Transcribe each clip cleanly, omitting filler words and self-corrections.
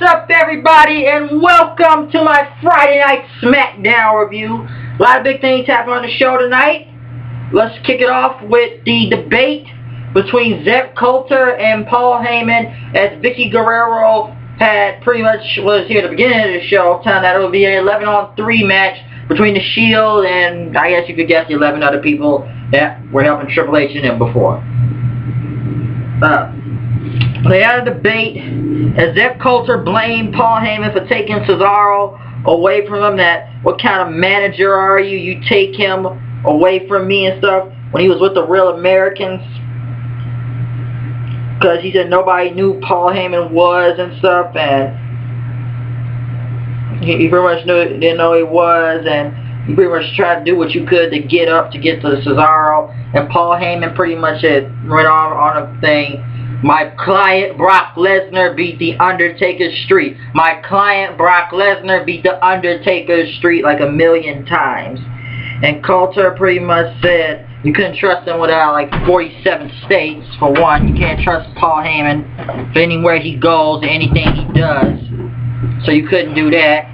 up, everybody, and welcome to my Friday Night Smackdown review. A lot of big things happening on the show tonight. Let's kick it off with the debate between Zeb Coulter and Paul Heyman, as Vicky Guerrero had pretty much was here at the beginning of the show, telling that it would be an 11-on-3 match between the Shield and I guess you could guess the 11 other people that were helping Triple H and them before. They had a debate as Zeb Coulter blamed Paul Heyman for taking Cesaro away from him. That what kind of manager are you? You take him away from me and stuff when he was with the Real Americans. Because he said nobody knew Paul Heyman was and stuff, and he pretty much didn't know he was, and you pretty much tried to do what you could to get up to get to Cesaro, and Paul Heyman pretty much had went on a thing. My client Brock Lesnar beat The Undertaker's streak. My client Brock Lesnar beat The Undertaker's streak like 1,000,000 times. And Coulter pretty much said you couldn't trust him without like 47 states. For one, you can't trust Paul Heyman for anywhere he goes, anything he does. So you couldn't do that.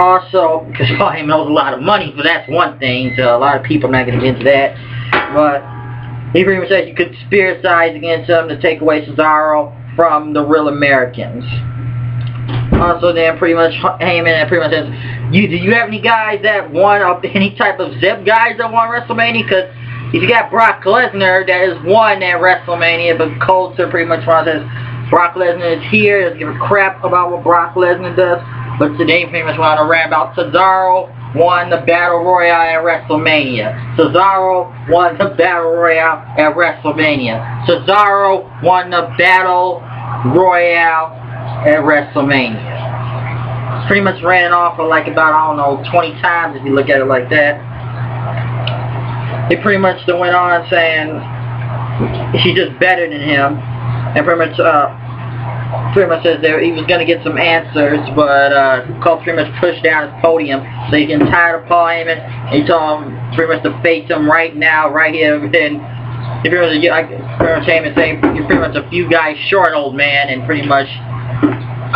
Also, because Paul Heyman owes a lot of money, so that's one thing. So a lot of people are not going to get into that. But he pretty much said you could conspiracize against him to take away Cesaro from the Real Americans. Also, then pretty much Heyman pretty much says, do you have any guys that won any type of Zeb guys that won WrestleMania? Because if you got Brock Lesnar that has won at WrestleMania, but Coulter pretty much says Brock Lesnar is here, doesn't give a crap about what Brock Lesnar does. But today he pretty much went on a rant about Cesaro won the Battle Royale at WrestleMania. Cesaro won the Battle Royale at WrestleMania. Cesaro won the Battle Royale at WrestleMania. It's pretty much ran off for like about, I don't know, 20 times if you look at it like that. He pretty much went on saying she's just better than him. And pretty much says that he was going to get some answers, but Coulter pretty much pushed down his podium, so he getting tired of Paul Heyman, and he told him pretty much to face him right now, right here, and he pretty much, Heyman saying, you're pretty much a few guys short, old man, and pretty much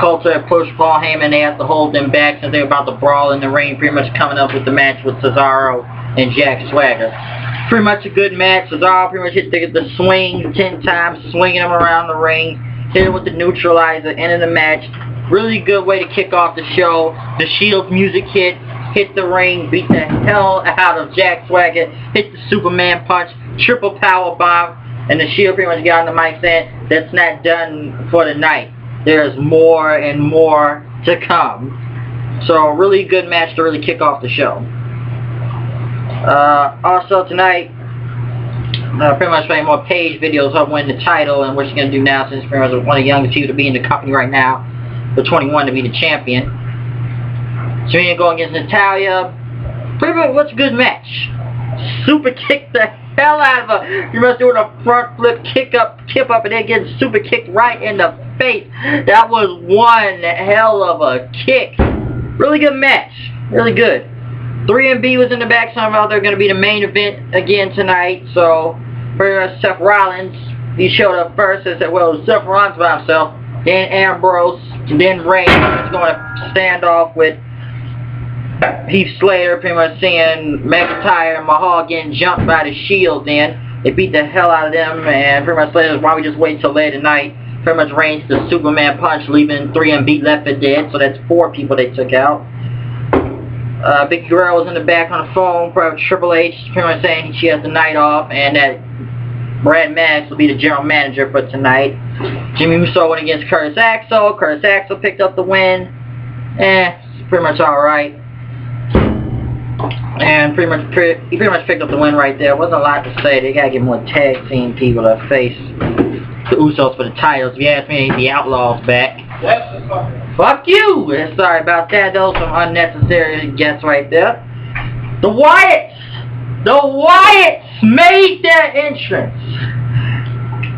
Coulter pushed Paul Heyman. They have to hold them back since they were about to brawl in the ring, pretty much coming up with the match with Cesaro and Jack Swagger. Pretty much a good match. Cesaro pretty much hit the swing 10 times, swinging him around the ring. Hit it with the neutralizer, end of the match. Really good way to kick off the show. The Shield's music hit the ring, beat the hell out of Jack Swagger, hit the Superman punch, triple power bomb, and the Shield pretty much got on the mic saying that's not done for the night. There's more and more to come. So really good match to really kick off the show. Also tonight, pretty much playing more Paige videos of winning the title and what she's going to do now, since pretty much one of the youngest people to be in the company right now, for 21 to be the champion. So we're going to go against Natalya. Pretty much what's a good match. Super kicked the hell out of her. You must do a front flip, kip up, and then get super kicked right in the face. That was one hell of a kick. Really good match. Really good. 3MB was in the back, talking about they're going to be the main event again tonight. So, pretty much Seth Rollins, he showed up first and said, well, Seth Rollins by himself, then Ambrose, then Reigns. He's going to stand off with Heath Slater, pretty much seeing McIntyre and Mahal getting jumped by the Shield. Then they beat the hell out of them, and pretty much Slater, why we just wait till later tonight. Pretty much Reigns the Superman punch, leaving 3MB left for dead. So that's 4 people they took out. Vicky Guerrero was in the back on the phone, probably Triple H, pretty much saying she has the night off, and that Brad Maddox will be the general manager for tonight. Jimmy Uso went against Curtis Axel. Curtis Axel picked up the win. It's pretty much alright. And he pretty much picked up the win right there. Wasn't a lot to say. They gotta get more tag team people to face the Usos for the titles. If you ask me, the Outlaws back. Fuck you! Sorry about that. Those some unnecessary guests right there. The Wyatts made their entrance.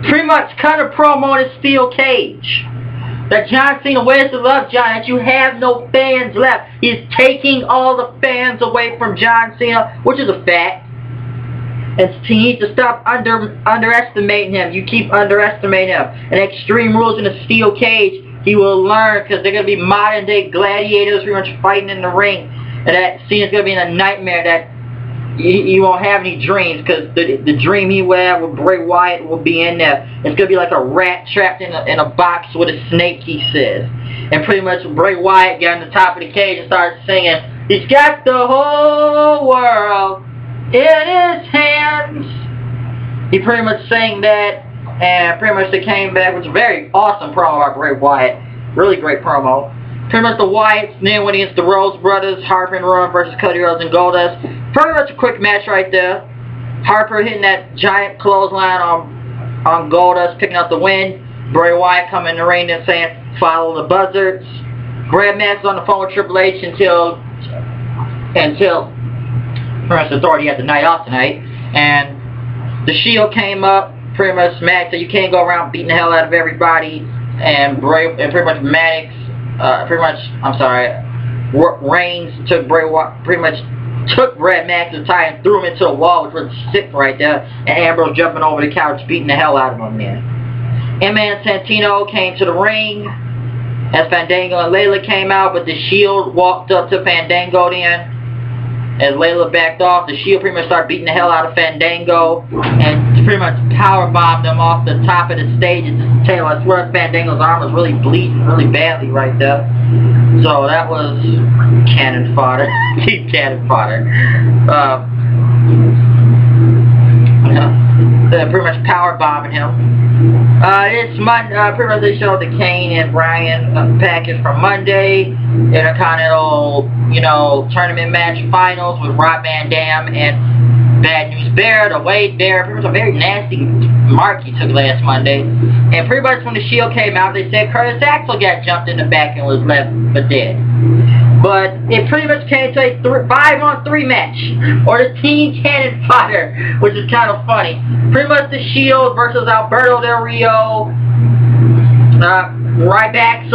Pretty much cut a promo in a steel cage. That John Cena, where's the love, John? That you have no fans left. He's taking all the fans away from John Cena, which is a fact. And he needs to stop underestimating him. You keep underestimating him. And Extreme Rules in a steel cage he will learn, because they're going to be modern day gladiators pretty much fighting in the ring. And that scene is going to be in a nightmare that he won't have any dreams, because the dream he will have with Bray Wyatt will be in there. It's going to be like a rat trapped in a box with a snake, he says. And pretty much Bray Wyatt got on the top of the cage and started singing, he's got the whole world in his hands. He pretty much sang that, and pretty much they came back, which was a very awesome promo by Bray Wyatt. Really great promo. Pretty much the Wyatts then went against the Rhodes Brothers, Harper and Rowan versus Cody Rhodes and Goldust. Pretty much a quick match right there. Harper hitting that giant clothesline on Goldust, picking up the win. Bray Wyatt coming in the ring and saying, follow the buzzards. Brad Max on the phone with Triple H until pretty much Authority had the night off tonight. And the Shield came up. Pretty much Max said you can't go around beating the hell out of everybody. And pretty much Maddox. Reigns took pretty much took Brad Max's tie and threw him into the wall, which was sick right there. And Ambrose jumping over the couch, beating the hell out of him, man. M-Man Santino came to the ring as Fandango and Layla came out, but the Shield walked up to Fandango then. As Layla backed off, the Shield pretty much started beating the hell out of Fandango and pretty much powerbombed him off the top of the stage. And just tell you, I swear Fandango's arm was really bleeding really badly right there. So that was cannon fodder. Cheap cannon fodder. Pretty much powerbombing him. This Monday, pretty much they showed the Kane and Bryan package from Monday. Intercontinental, tournament match finals with Rob Van Dam and Bad News Bear, the Wade Bear. Pretty much a very nasty mark he took last Monday. And pretty much when the Shield came out, they said Curtis Axel got jumped in the back and was left for dead. But it pretty much came to a 5-on-3 match, or the Team Cannon Fodder, which is kind of funny. Pretty much the Shield versus Alberto Del Rio, Ryback,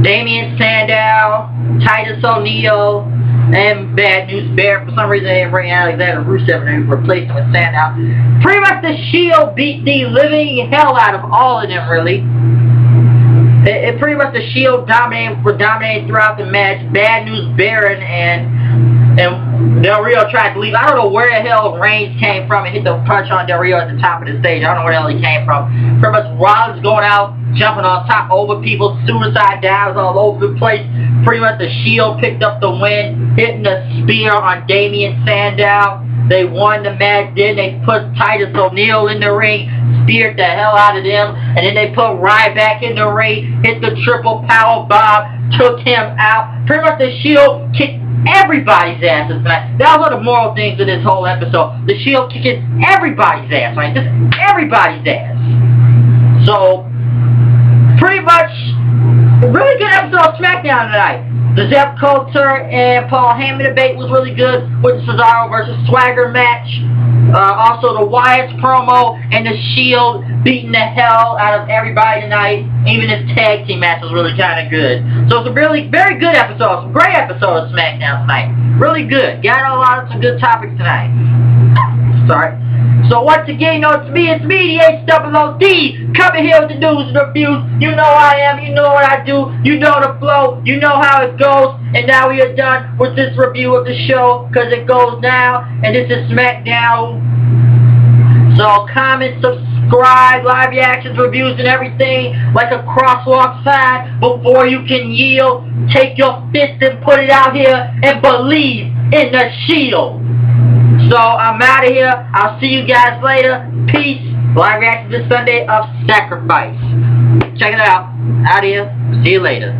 Damian Sandow, Titus O'Neil, and Bad News Bear. For some reason they didn't bring Alexander Rusev and replaced him with Sandow. Pretty much the Shield beat the living hell out of all of them, really. It pretty much the Shield dominated throughout the match. Bad News Baron and Del Rio tried to leave. I don't know where the hell Reigns came from and hit the punch on Del Rio at the top of the stage. I don't know where the hell he came from. Pretty much Rollins going out, jumping on top over people, suicide dives all over the place. Pretty much the Shield picked up the win, hitting a spear on Damian Sandow. They won the match. Then they put Titus O'Neil in the ring, speared the hell out of them, and then they put Ryback in the ring, hit the triple power bomb, took him out. Pretty much the Shield kicked everybody's asses tonight. That was one of the moral things of this whole episode. The Shield kicking everybody's ass, right? Just everybody's ass. So, pretty much, a really good episode of SmackDown tonight. The Zeb Coulter and Paul Heyman debate was really good with the Cesaro versus Swagger match. Also the Wyatt's promo and the Shield beating the hell out of everybody tonight. Even this tag team match was really kind of good. So it's a really, very good episode. Some great episode of SmackDown tonight. Really good. Got a lot of some good topics tonight. Sorry. So once again, it's me, the H-double-O-D, coming here with the news and reviews. You know I am, you know what I do, you know the flow, you know how it goes. And now we are done with this review of the show, because it goes now, and this is SmackDown. So comment, subscribe, live reactions, reviews, and everything, like a crosswalk sign. Before you can yield, take your fist and put it out here, and believe in the Shield. So I'm out of here. I'll see you guys later. Peace. Live reaction this Sunday of Sacrifice. Check it out. Out of here. See you later.